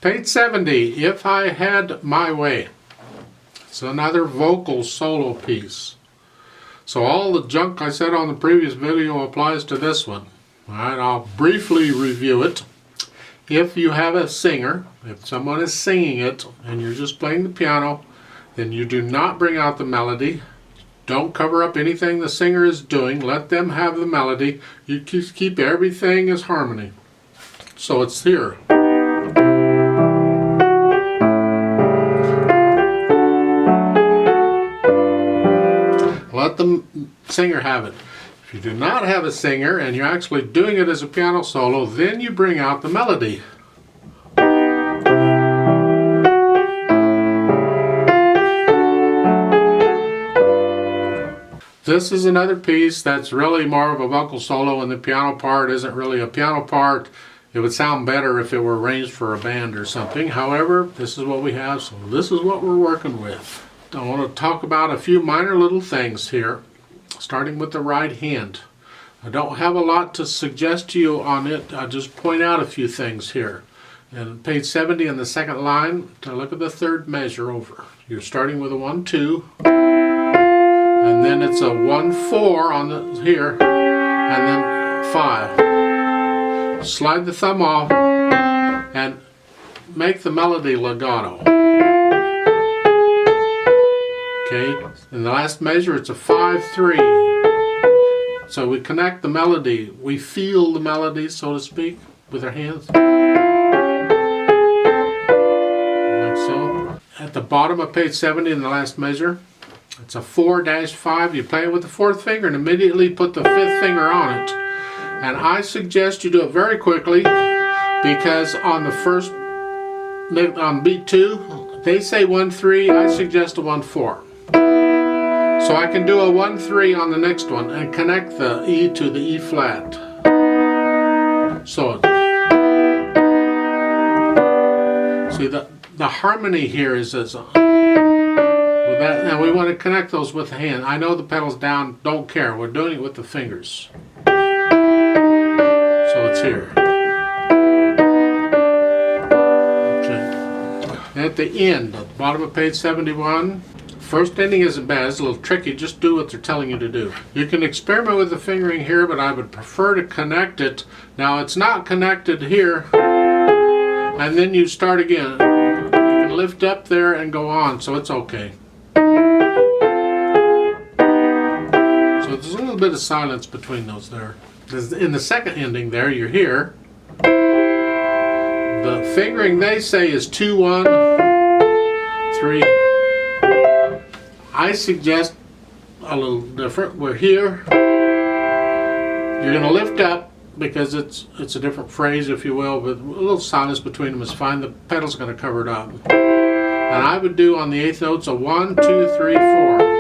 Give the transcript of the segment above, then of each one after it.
Page 70, If I Had My Way. It's another vocal solo piece. So all the junk I said on the previous video applies to this one. Alright, I'll briefly review it. If you have a singer, if someone is singing it and you're just playing the piano, then you do not bring out the melody. Don't cover up anything the singer is doing. Let them have the melody. You keep everything as harmony. So it's here. Let the singer have it. If you do not have a singer and you're actually doing it as a piano solo, then you bring out the melody. This is another piece that's really more of a vocal solo, and the piano part isn't really a piano part. It would sound better if it were arranged for a band or something. However, this is what we have, so this is what we're working with. I want to talk about a few minor little things here, starting with the right hand. I don't have a lot to suggest to you on it. I'll just point out a few things here. And page 70 in the second line, to look at the third measure over. You're starting with a 1-2, and then it's a 1-4 on the here, and then 5. Slide the thumb off and make the melody legato. Okay, in the last measure it's a 5-3. So we connect the melody, we feel the melody, so to speak, with our hands. Like so. At the bottom of page 70 in the last measure, it's a 4-5. You play it with the fourth finger and immediately put the fifth finger on it. And I suggest you do it very quickly, because on the first, on beat 2, they say 1-3, I suggest a 1-4. So I can do a 1-3 on the next one and connect the E to the E flat. So, see the harmony here is as with that, and we want to connect those with the hand. I know the pedal's down, don't care. We're doing it with the fingers. So it's here. Okay. At the end, at the bottom of page 71, first ending isn't bad. It's a little tricky. Just do what they're telling you to do. You can experiment with the fingering here, but I would prefer to connect it. Now it's not connected here, and then you start again. You can lift up there and go on, so it's okay. So there's a little bit of silence between those there. In the second ending there, you're here. The fingering they say is 2-1, 3. I suggest a little different. We're here. You're going to lift up because it's a different phrase, if you will, but a little silence between them is fine. The pedal's going to cover it up. And I would do on the 8th notes a 1, 2, 3, 4.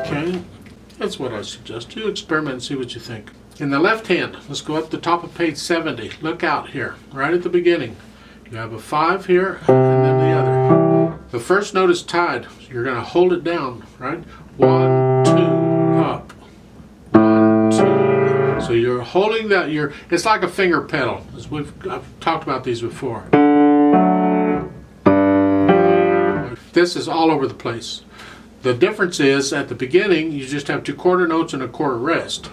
Okay, that's what I suggest. You experiment and see what you think. In the left hand, let's go up the top of page 70. Look out here, right at the beginning. You have a 5 here, and then the other. The first note is tied, so you're going to hold it down, right? 1, 2, up. 1, 2. So you're holding that. It's like a finger pedal. I've talked about these before. This is all over the place. The difference is, at the beginning, you just have 2 quarter notes and a quarter rest.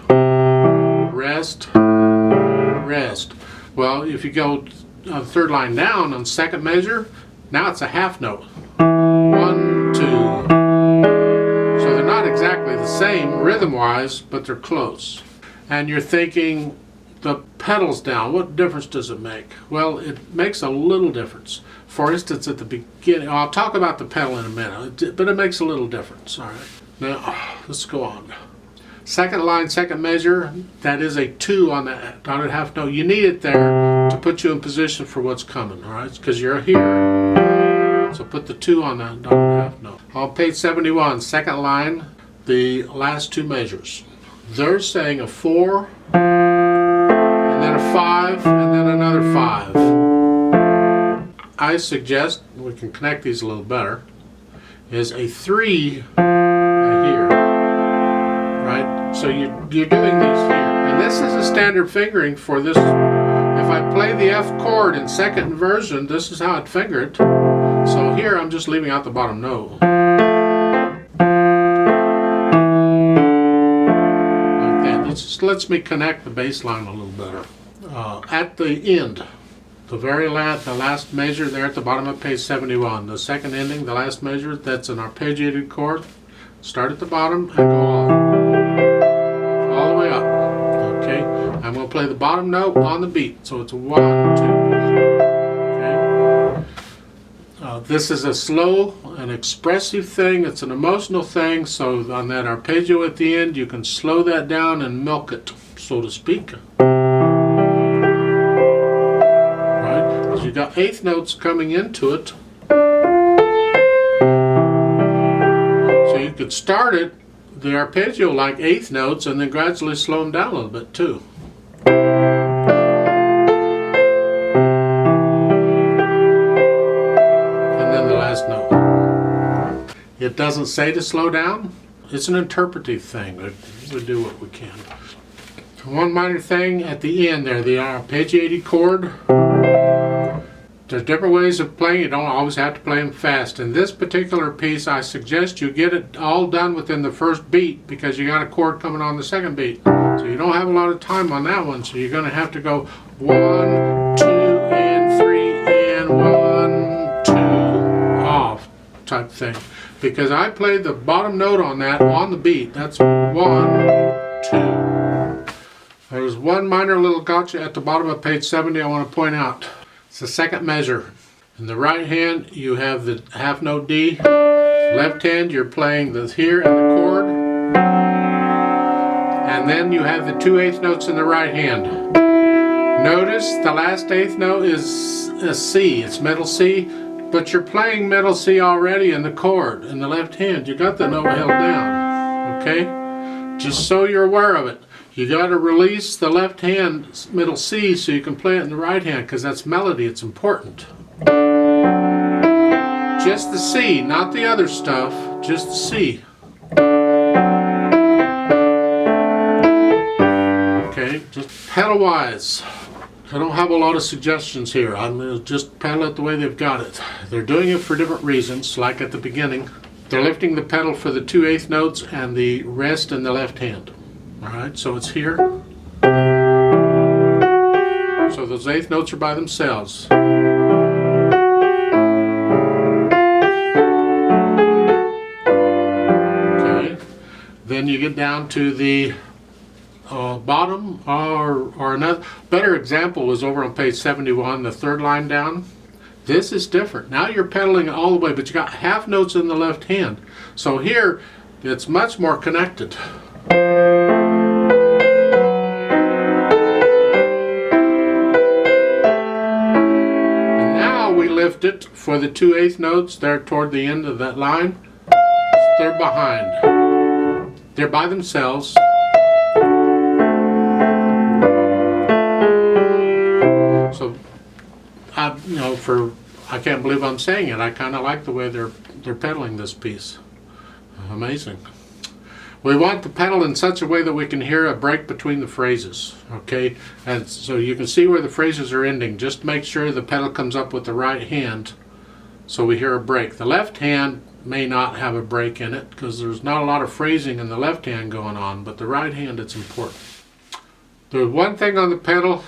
Rest, rest. Well, if you go on the third line down on second measure, now it's a half note. 1, 2. So they're not exactly the same rhythm-wise, but they're close. And you're thinking, the pedal's down, what difference does it make? Well, it makes a little difference. For instance, at the beginning, I'll talk about the pedal in a minute, but it makes a little difference. All right. Now, let's go on. Second line, second measure, that is a 2 on the dotted half note. You need it there to put you in position for what's coming, all right? Because you're here. So put the 2 on the dotted half note. On page 71, second line, the last 2 measures. They're saying a 4, and then a 5, and then another 5. I suggest, we can connect these a little better, is a 3 right here. Right? So you're doing these here. And this is a standard fingering for this. If I play the F chord in second inversion, this is how I'd finger it. So here I'm just leaving out the bottom note. Like that. This just lets me connect the bass line a little better. At the end, the last measure there at the bottom of page 71, the second ending, the last measure, that's an arpeggiated chord. Start at the bottom and go on. All the way up. Okay? I'm going to play the bottom note on the beat. So it's 1, 2, okay? This is a slow and expressive thing. It's an emotional thing. So on that arpeggio at the end, you can slow that down and milk it, so to speak. You got eighth notes coming into it, so you could start it, the arpeggio, like eighth notes, and then gradually slow them down a little bit too. And then the last note. It doesn't say to slow down. It's an interpretive thing. We do what we can. One minor thing at the end there, the arpeggiated chord. There's different ways of playing. You don't always have to play them fast. In this particular piece, I suggest you get it all done within the first beat, because you got a chord coming on the second beat. So you don't have a lot of time on that one. So you're going to have to go 1, 2, and 3, and 1, 2, off type thing. Because I played the bottom note on that on the beat. That's 1, 2. There's one minor little gotcha at the bottom of page 70 I want to point out. It's the second measure. In the right hand, you have the half note D. Left hand, you're playing the here and the chord. And then you have the 2 eighth notes in the right hand. Notice the last eighth note is a C. It's middle C, but you're playing middle C already in the chord. In the left hand, you got the note held down. Okay? Just so you're aware of it. You got to release the left hand middle C so you can play it in the right hand, because that's melody. It's important. Just the C, not the other stuff. Just the C. Okay, just pedal wise. I don't have a lot of suggestions here. I'm going to just pedal it the way they've got it. They're doing it for different reasons, like at the beginning. They're lifting the pedal for the 2 eighth notes and the rest in the left hand. Alright, so it's here. So those eighth notes are by themselves. Okay. Then you get down to the bottom, or another better example was over on page 71, the third line down. This is different. Now you're pedaling all the way, but you got half notes in the left hand. So here, it's much more connected. Lift it for the 2 eighth notes there toward the end of that line. They're behind. They're by themselves. So I can't believe I'm saying it. I kind of like the way they're pedaling this piece. Amazing. We want the pedal in such a way that we can hear a break between the phrases, okay? And so you can see where the phrases are ending. Just make sure the pedal comes up with the right hand so we hear a break. The left hand may not have a break in it because there's not a lot of phrasing in the left hand going on, but the right hand, it's important. The one thing on the pedal,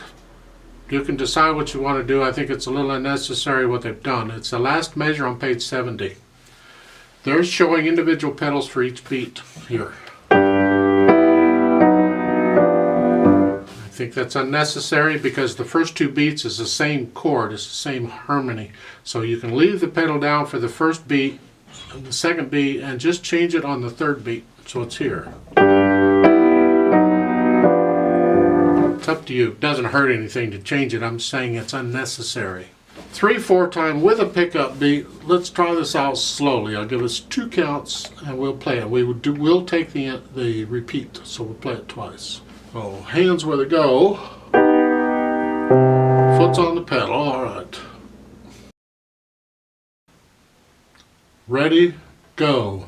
you can decide what you want to do. I think it's a little unnecessary what they've done. It's the last measure on page 70. They're showing individual pedals for each beat here. I think that's unnecessary because the first 2 beats is the same chord, it's the same harmony. So you can leave the pedal down for the first beat and the second beat and just change it on the third beat. So it's here. It's up to you. It doesn't hurt anything to change it. I'm saying it's unnecessary. 3/4 time with a pickup beat. Let's try this out slowly. I'll give us 2 counts and we'll play it. We'll take the repeat, so we'll play it twice. So hands where they go. Foot's on the pedal. All right. Ready, go.